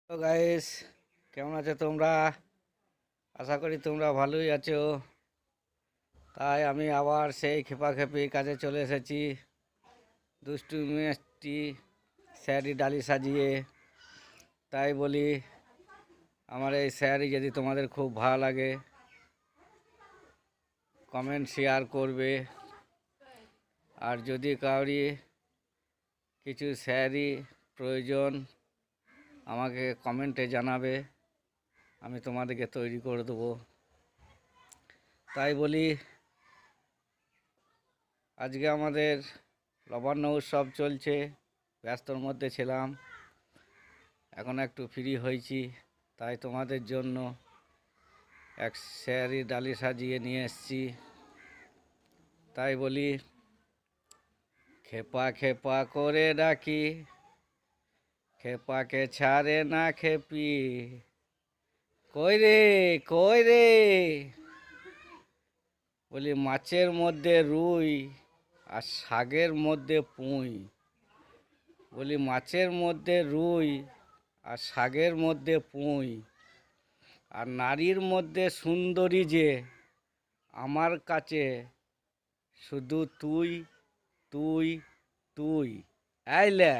তো গাইস, কেমন আছো তোমরা? আশা করি তোমরা ভালোই আছো। তাই আমি আবার সেই খেপাখেপি কাজে চলে এসেছি, দুষ্টু মিষ্টি স্যারি ডালি সাজিয়ে। তাই বলি, আমার এই স্যারি যদি তোমাদের খুব ভালো লাগে, কমেন্ট শেয়ার করবে। আর যদি কাউরি কিছু স্যারি প্রয়োজন, আমাকে কমেন্টে জানাবে, আমি তোমাদেরকে তৈরি করে দেবো। তাই বলি, আজকে আমাদের নবান্ন উৎসব চলছে, ব্যস্তর মধ্যে ছিলাম, এখন একটু ফ্রি হয়েছি। তাই তোমাদের জন্য এক স্যারি ডালি সাজিয়ে নিয়ে এসেছি। তাই বলি, খেপা খেপা করে ডাকি, খেপাকে ছাড়ে না খেপি। কই রে, কই রে? বলি মাছের মধ্যে রুই আর শাকের মধ্যে পুঁই। বলি মাছের মধ্যে রুই আর শাকের মধ্যে পুঁই, আর নারীর মধ্যে সুন্দরী যে, আমার কাছে শুধু তুই, তুই, তুই। আইলে।